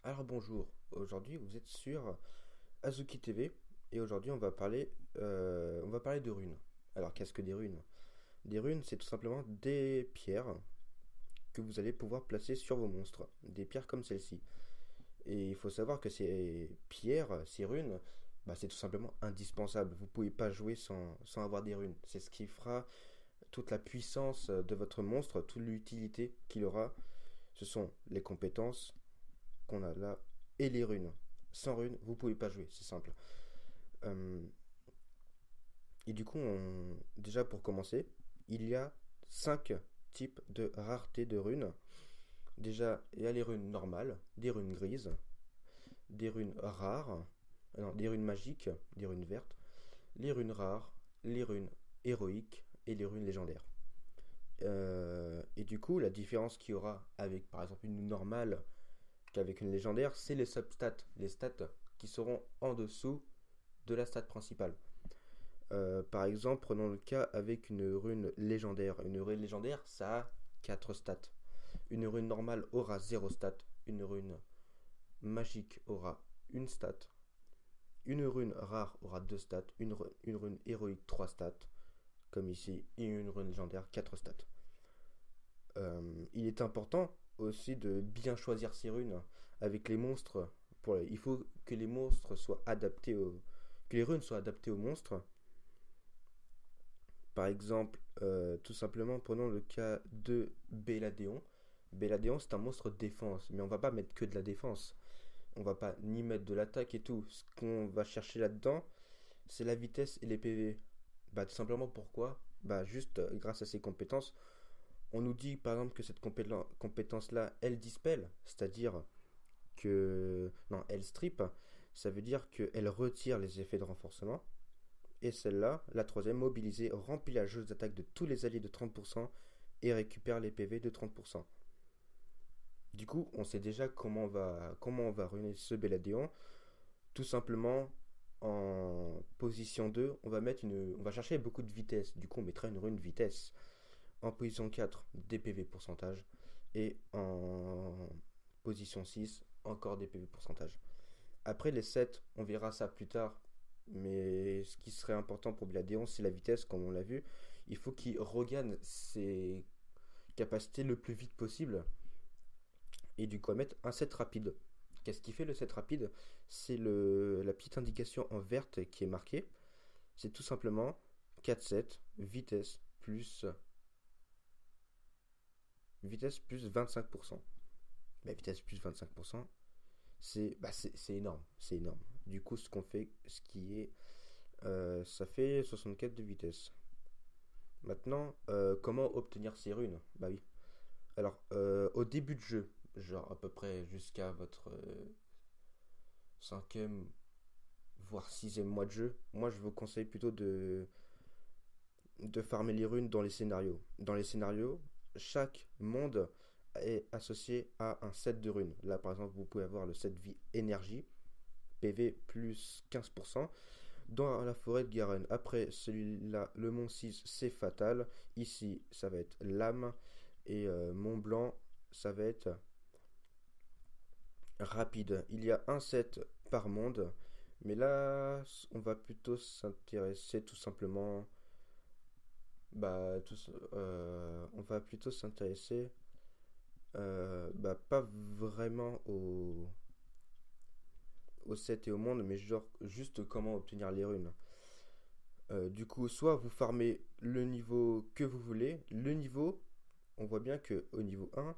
Alors bonjour, aujourd'hui vous êtes sur Azuki TV et aujourd'hui on va parler de runes. Alors qu'est-ce que des runes? Des runes c'est tout simplement des pierres que vous allez pouvoir placer sur vos monstres, des pierres comme celle-ci. Et il faut savoir que ces pierres, ces runes, c'est tout simplement indispensable. Vous ne pouvez pas jouer sans avoir des runes. C'est ce qui fera toute la puissance de votre monstre, toute l'utilité qu'il aura. Ce sont les compétences qu'on a là et les runes. Sans runes, vous pouvez pas jouer, c'est simple. Euh, et du coup, déjà pour commencer, il y a 5 types de rareté de runes. Déjà, il y a les runes normales, des runes grises, des runes rares, non, des runes magiques, des runes vertes, les runes rares, les runes héroïques et les runes légendaires. Et du coup, la différence qu'il y aura avec par exemple une normale qu'avec une légendaire, c'est les substats, les stats qui seront en dessous de la stat principale. Par exemple, prenons le cas avec une rune légendaire. Une rune légendaire, ça a 4 stats. Une rune normale aura 0 stats. Une rune magique aura une stat. Une rune rare aura 2 stats. Une rune héroïque 3 stats, comme ici. Et une rune légendaire 4 stats. Il est important aussi de bien choisir ses runes avec les monstres. Il faut que les monstres soient adaptés que les runes soient adaptées aux monstres. Par exemple, tout simplement, prenons le cas de Belladeon. Belladeon, c'est un monstre de défense, mais on va pas mettre que de la défense. On va pas ni mettre de l'attaque et tout. Ce qu'on va chercher là-dedans, c'est la vitesse et les PV. Tout simplement pourquoi? Juste grâce à ses compétences. On nous dit par exemple que cette compétence-là, elle dispel, c'est-à-dire que. Non, elle strip, ça veut dire qu'elle retire les effets de renforcement. Et celle-là, la troisième, mobilisée, remplit la jauge d'attaque de tous les alliés de 30% et récupère les PV de 30%. Du coup, on sait déjà comment on va ruiner ce Belladeon. Tout simplement, en position 2, on va chercher beaucoup de vitesse. Du coup, on mettra une rune vitesse. En position 4, des PV pourcentage. Et en position 6, encore des PV pourcentage. Après les 7, on verra ça plus tard. Mais ce qui serait important pour Bladéon, c'est la vitesse, comme on l'a vu. Il faut qu'il regagne ses capacités le plus vite possible. Et du coup, on va mettre un set rapide. Qu'est-ce qui fait le set rapide? C'est la petite indication en verte qui est marquée. C'est tout simplement 4-7, vitesse plus 25%. Vitesse plus 25%, c'est énorme. C'est énorme. Du coup, ce qu'on fait, ça fait 64 de vitesse. Maintenant, comment obtenir ces runes? Bah oui. Alors, au début de jeu, genre à peu près jusqu'à votre cinquième, voire sixième mois de jeu, moi je vous conseille plutôt de farmer les runes dans les scénarios. Dans les scénarios, chaque monde est associé à un set de runes. Là, par exemple, vous pouvez avoir le set vie énergie, PV plus 15%, dans la forêt de Garen. Après celui-là, le Mont 6, c'est fatal. Ici, ça va être l'âme. Et Mont Blanc, ça va être rapide. Il y a un set par monde. Mais là, on va plutôt s'intéresser tout simplement. On va plutôt s'intéresser pas vraiment au set et au monde, mais genre juste comment obtenir les runes. Du coup, soit vous farmez le niveau que vous voulez. Le niveau, on voit bien que au niveau 1,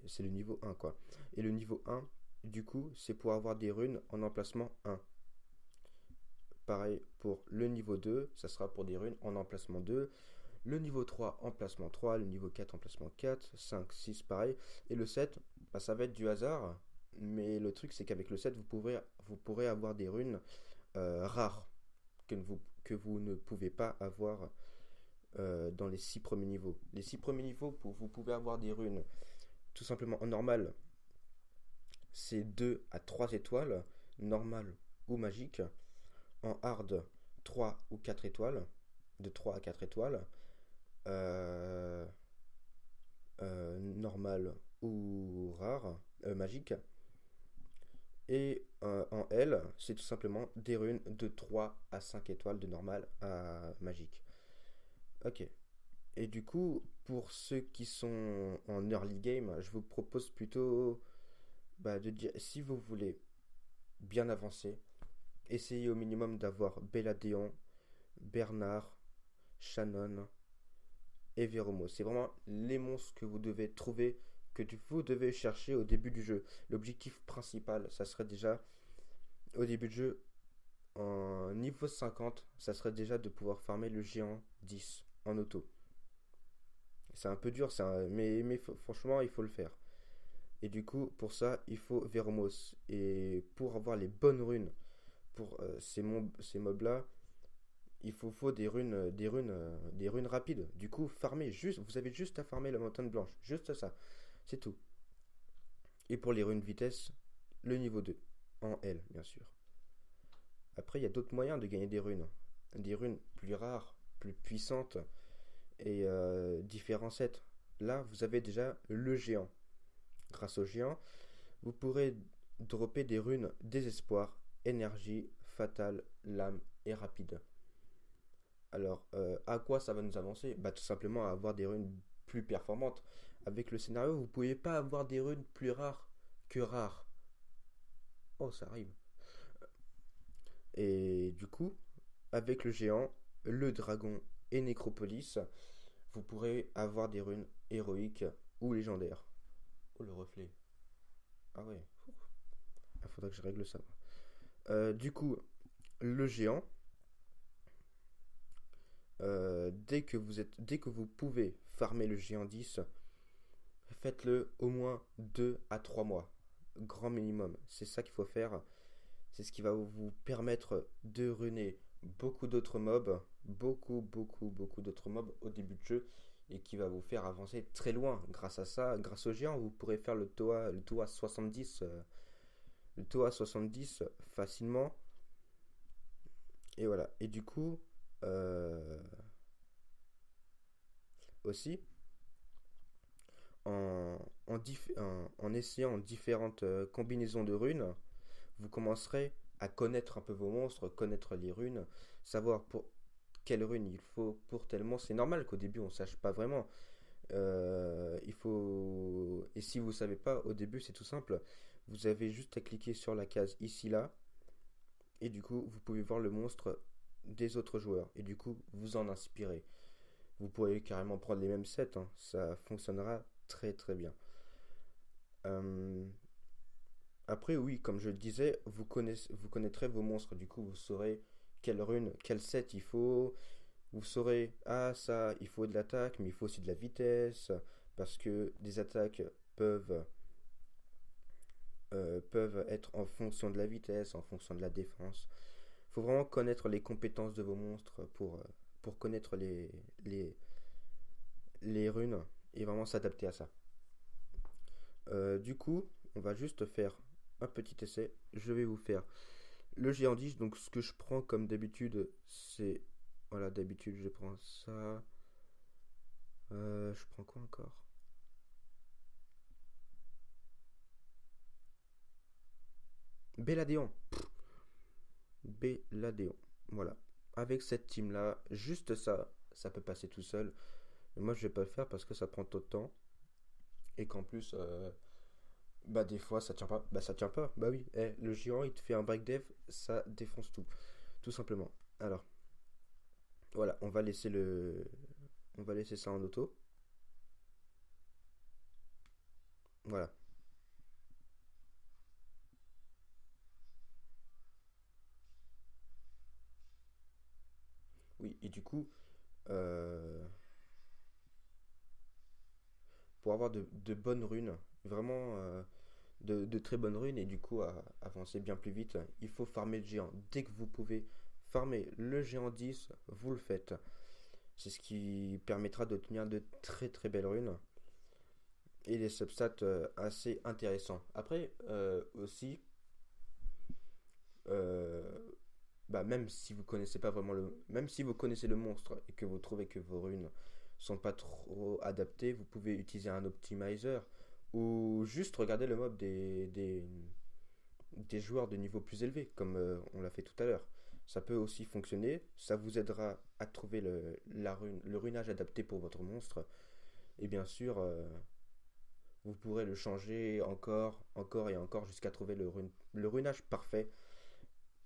c'est le niveau 1 quoi. Et le niveau 1, du coup, c'est pour avoir des runes en emplacement 1. Pareil pour le niveau 2, ça sera pour des runes en emplacement 2. Le niveau 3, emplacement 3. Le niveau 4, emplacement 4. 5, 6, pareil. Et le 7, ça va être du hasard. Mais le truc, c'est qu'avec le 7, vous pourrez avoir des runes rares que vous ne pouvez pas avoir dans les 6 premiers niveaux. Les 6 premiers niveaux, vous pouvez avoir des runes tout simplement en normal. C'est 2 à 3 étoiles, normal ou magique. En hard, 3 ou 4 étoiles. De 3 à 4 étoiles. Normal ou rare. magiques. Et en L, c'est tout simplement des runes de 3 à 5 étoiles de normal à magique. Ok. Et du coup, pour ceux qui sont en early game, je vous propose plutôt de dire, si vous voulez bien avancer, essayez au minimum d'avoir Belladeon, Bernard, Shannon et Veromo. C'est vraiment les monstres que vous devez trouver, vous devez chercher au début du jeu. L'objectif principal, ça serait déjà, au début du jeu, en niveau 50, ça serait déjà de pouvoir farmer le géant 10 en auto. C'est un peu dur, mais franchement, il faut le faire. Et du coup, pour ça, il faut Veromos. Et pour avoir les bonnes runes pour ces mobs-là, faut des runes rapides. Du coup, vous avez juste à farmer la montagne blanche. Juste ça. C'est tout. Et pour les runes vitesse, le niveau 2. En L, bien sûr. Après, il y a d'autres moyens de gagner des runes. Des runes plus rares, plus puissantes et différents sets. Là, vous avez déjà le géant. Grâce au géant, vous pourrez dropper des runes désespoir, énergie, fatale, lame et rapide. Alors, à quoi ça va nous avancer? Tout simplement à avoir des runes plus performantes. Avec le scénario, vous ne pouvez pas avoir des runes plus rares que rares. Oh, ça arrive. Et du coup, avec le géant, le dragon et Nécropolis, vous pourrez avoir des runes héroïques ou légendaires. Oh, le reflet. Ah ouais. Il faudrait que je règle ça. Du coup, le géant, dès que vous pouvez farmer le géant 10, faites-le au moins 2 à 3 mois. Grand minimum. C'est ça qu'il faut faire. C'est ce qui va vous permettre de runer beaucoup d'autres mobs. Beaucoup d'autres mobs au début de jeu. Et qui va vous faire avancer très loin. Grâce à ça, grâce au géant, vous pourrez faire le Toa 70. Le Toa 70 facilement. Et voilà. Et du coup, aussi, en essayant différentes combinaisons de runes, vous commencerez à connaître un peu vos monstres, connaître les runes, savoir pour quelle rune il faut pour tel monstre. C'est normal qu'au début on ne sache pas vraiment. Et si vous ne savez pas, au début c'est tout simple. Vous avez juste à cliquer sur la case ici là. Et du coup, vous pouvez voir le monstre des autres joueurs. Et du coup, vous en inspirez. Vous pourrez carrément prendre les mêmes sets, hein. Ça fonctionnera très très bien. Euh, Après, oui, comme je le disais, vous connaîtrez vos monstres. Du coup, vous saurez quelle rune, quel set il faut. Vous saurez, ah ça, il faut de l'attaque, mais il faut aussi de la vitesse. Parce que des attaques peuvent être en fonction de la vitesse, en fonction de la défense. Il faut vraiment connaître les compétences de vos monstres pour connaître les runes et vraiment s'adapter à ça. Du coup, on va juste faire un petit essai. Je vais vous faire le géant 10. Donc, ce que je prends comme d'habitude, c'est. Voilà, d'habitude, je prends ça. Je prends quoi encore? Belladeon. Belladeon. Voilà. Avec cette team-là, juste ça, ça peut passer tout seul. Mais moi, je vais pas le faire parce que ça prend trop de temps. Et qu'en plus, des fois, ça tient pas. Ça tient pas. Bah oui, le géant, il te fait un break dev, ça défonce tout. Tout simplement. Alors, voilà, on va laisser ça en auto. Voilà. Oui, et du coup, euh, pour avoir de bonnes runes, vraiment de très bonnes runes, et du coup, avancer bien plus vite, il faut farmer le géant. Dès que vous pouvez farmer le géant 10, vous le faites. C'est ce qui permettra d'obtenir de très très belles runes et des substats assez intéressants. Après, aussi, euh, même si vous connaissez pas vraiment même si vous connaissez le monstre et que vous trouvez que vos runes sont pas trop adaptées, vous pouvez utiliser un optimizer ou juste regarder le mob des joueurs de niveau plus élevé, comme on l'a fait tout à l'heure. Ça peut aussi fonctionner, ça vous aidera à trouver le runage adapté pour votre monstre, et bien sûr, vous pourrez le changer encore, encore et encore jusqu'à trouver le runage parfait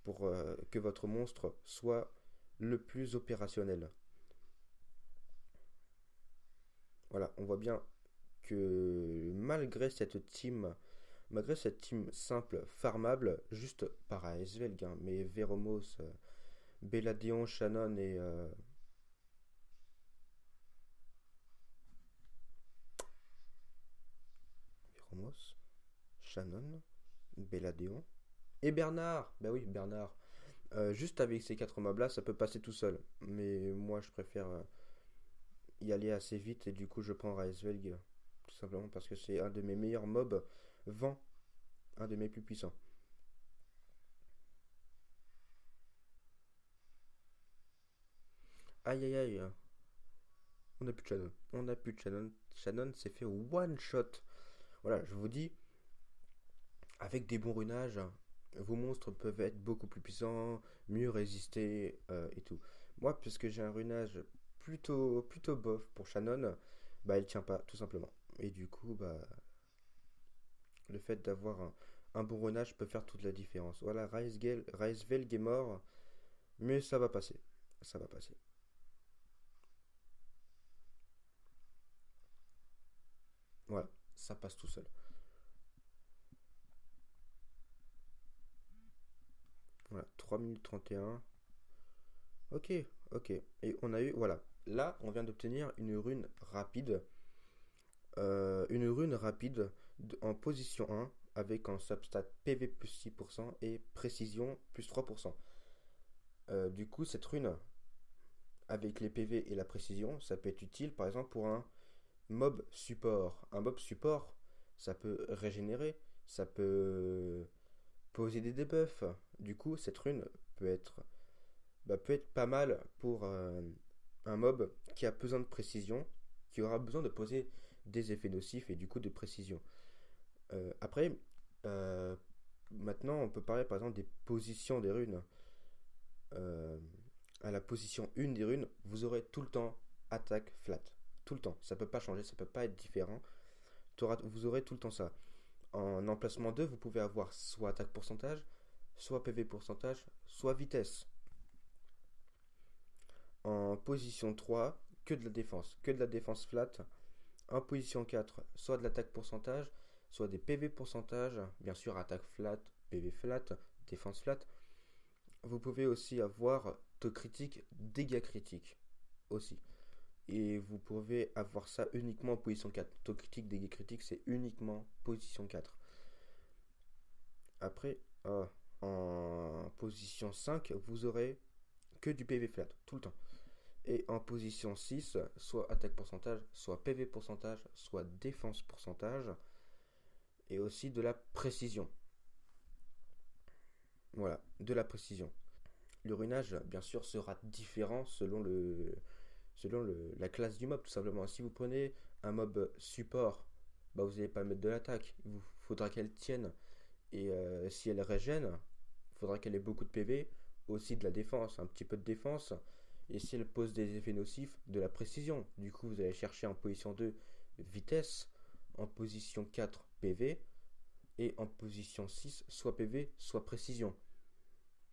pour que votre monstre soit le plus opérationnel. Voilà, on voit bien que malgré cette team simple, farmable, juste par ASVELG, hein, mais Veromos, Belladeon, Shannon et Veromos, Shannon, Belladeon et Bernard. Bah oui, Bernard. Juste avec ces quatre mobs là, ça peut passer tout seul. Mais moi, je préfère y aller assez vite et du coup, je prends Raesvelg tout simplement parce que c'est un de mes meilleurs mobs vent, un de mes plus puissants. Aïe aïe aïe, on n'a plus de Shannon. On n'a plus de Shannon. Shannon s'est fait one shot. Voilà, je vous dis, avec des bons runages, vos monstres peuvent être beaucoup plus puissants, mieux résister et tout. Moi, puisque j'ai un runage plutôt bof pour Shannon, bah elle tient pas, tout simplement. Et du coup, bah le fait d'avoir un bon runage peut faire toute la différence. Voilà, Raisvelg est mort, mais ça va passer. Ça va passer. Voilà, ça passe tout seul. Voilà, 3 minutes 31. Ok, ok. Et on a eu, voilà. Là, on vient d'obtenir une rune rapide en position 1 avec un substat PV plus 6% et précision plus 3%. Du coup, cette rune, avec les PV et la précision, ça peut être utile par exemple pour un mob support. Un mob support, ça peut régénérer, ça peut poser des debuffs. Du coup, cette rune peut être, peut être pas mal pour un mob qui a besoin de précision, qui aura besoin de poser des effets nocifs et du coup de précision. Après, euh, maintenant, on peut parler par exemple des positions des runes. Euh, à la position 1 des runes, vous aurez tout le temps attaque flat. Tout le temps. Ça peut pas changer, ça peut pas être différent. Vous aurez tout le temps ça. En emplacement 2, vous pouvez avoir soit attaque pourcentage, soit PV pourcentage, soit vitesse. En position 3, que de la défense. Que de la défense flat. En position 4, soit de l'attaque pourcentage, soit des PV pourcentage. Bien sûr, attaque flat, PV flat, défense flat. Vous pouvez aussi avoir taux critique, dégâts critiques aussi. Et vous pouvez avoir ça uniquement en position 4. Taux critique, dégâts critiques, c'est uniquement position 4. Après, en position 5, vous aurez que du PV flat, tout le temps. Et en position 6, soit attaque pourcentage, soit PV pourcentage, soit défense pourcentage, et aussi de la précision. Voilà, de la précision. Le runage, bien sûr, sera différent selon la classe du mob, tout simplement. Si vous prenez un mob support, bah, vous n'allez pas mettre de l'attaque. Il faudra qu'elle tienne. Et si elle régène, il faudra qu'elle ait beaucoup de PV, aussi de la défense, un petit peu de défense. Et si elle pose des effets nocifs, de la précision. Du coup, vous allez chercher en position 2 vitesse, en position 4 PV, et en position 6 soit PV, soit précision.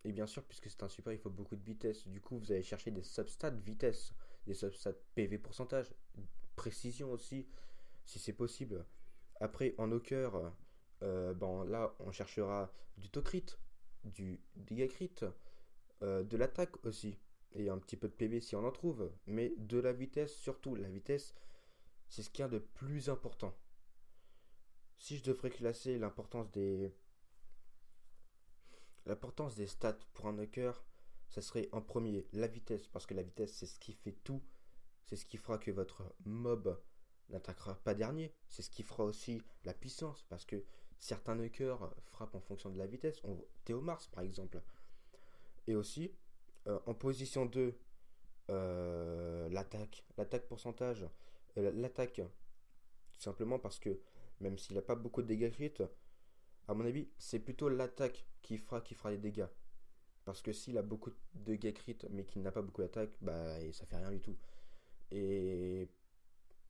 Et bien sûr, puisque c'est un support, il faut beaucoup de vitesse. Du coup, vous allez chercher des substats vitesse, des substats PV pourcentage, précision aussi, si c'est possible. Après, en knocker, là, on cherchera du taux crit, du dégât crit, de l'attaque aussi, et un petit peu de PV si on en trouve, mais de la vitesse surtout. La vitesse, c'est ce qu'il y a de plus important. Si je devrais classer l'importance des stats pour un knocker, ça serait en premier la vitesse, parce que la vitesse c'est ce qui fait tout, c'est ce qui fera que votre mob n'attaquera pas dernier, c'est ce qui fera aussi la puissance, parce que certains knockers frappent en fonction de la vitesse, Théomars par exemple. Et aussi, en position 2, l'attaque pourcentage, l'attaque, tout simplement parce que même s'il n'a pas beaucoup de dégâts crit, à mon avis, c'est plutôt l'attaque qui fera les dégâts. Parce que s'il a beaucoup de dégâts crit, mais qu'il n'a pas beaucoup d'attaque, bah et ça fait rien du tout. Et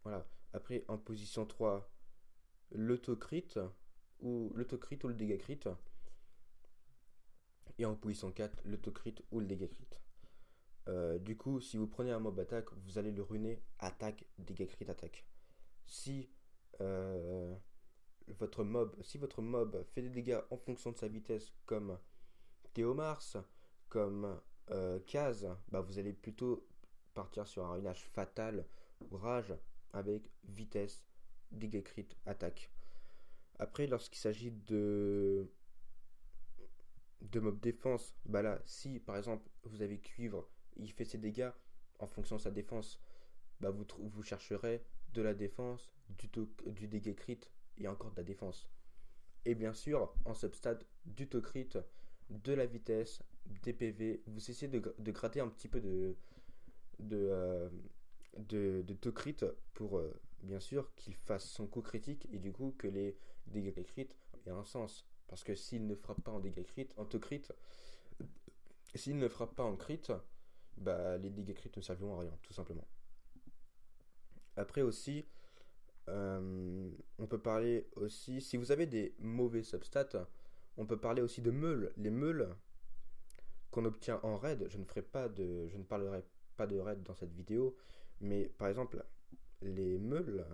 voilà. Après, en position 3, l'autocrit ou le dégât crit. Et en position 4, l'autocrit ou le dégât crit. Du coup, si vous prenez un mob attaque, vous allez le runer attaque, dégâts crit, attaque. Si euh, si votre mob fait des dégâts en fonction de sa vitesse, comme Théomars, comme Kaz, bah vous allez plutôt partir sur un runage fatal ou rage avec vitesse, dégâts crit, attaque. Après, lorsqu'il s'agit de mob défense, bah là, si par exemple vous avez cuivre, il fait ses dégâts en fonction de sa défense, bah vous chercherez de la défense, du dégât crit et encore de la défense. Et bien sûr, en substat, du to crit, de la vitesse, des PV. Vous essayez de gratter un petit peu de, euh, de to crit pour bien sûr qu'il fasse son coup critique et du coup que les dégâts crit aient un sens. Parce que s'il ne frappe pas en dégâts crit, en to crit, s'il ne frappe pas en crit, bah les dégâts crit ne serviront à rien, tout simplement. Après aussi, on peut parler aussi, si vous avez des mauvais substats, on peut parler aussi de meules. Les meules qu'on obtient en raid, je ne parlerai pas de raid dans cette vidéo, mais par exemple, les meules,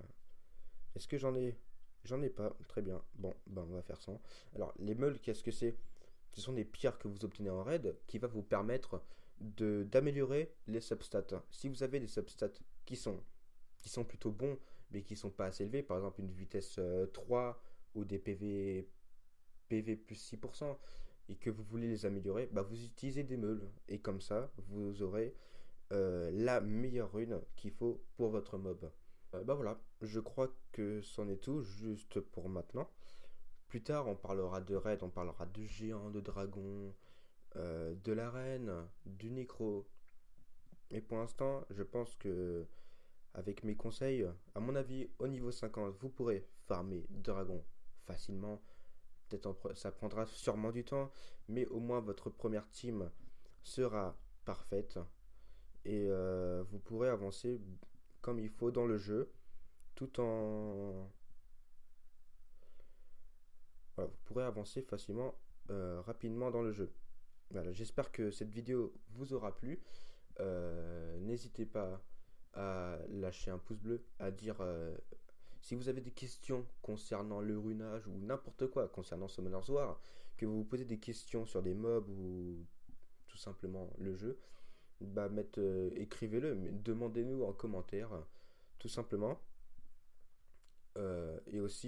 est-ce que j'en ai? J'en ai pas, très bien. Bon, ben on va faire sans. Alors, les meules, qu'est-ce que c'est? Ce sont des pierres que vous obtenez en raid qui va vous permettre d'améliorer les substats. Si vous avez des substats qui sont plutôt bons, mais qui sont pas assez élevés, par exemple une vitesse 3 ou des PV plus 6%, et que vous voulez les améliorer, bah vous utilisez des meules. Et comme ça, vous aurez la meilleure rune qu'il faut pour votre mob. Bah voilà, je crois que c'en est tout, juste pour maintenant. Plus tard, on parlera de raid, on parlera de géants, de dragons, de l'arène, du nécro. Et pour l'instant, je pense que avec mes conseils, à mon avis, au niveau 50, vous pourrez farmer dragon facilement. Peut-être ça prendra sûrement du temps, mais au moins votre première team sera parfaite et vous pourrez avancer comme il faut dans le jeu, tout en voilà, vous pourrez avancer facilement, rapidement dans le jeu. Voilà, j'espère que cette vidéo vous aura plu. N'hésitez pas à lâcher un pouce bleu, à dire si vous avez des questions concernant le runage ou n'importe quoi concernant Summoner's War, que vous vous posez des questions sur des mobs ou tout simplement le jeu, bah écrivez-le, demandez-nous en commentaire, tout simplement. Et aussi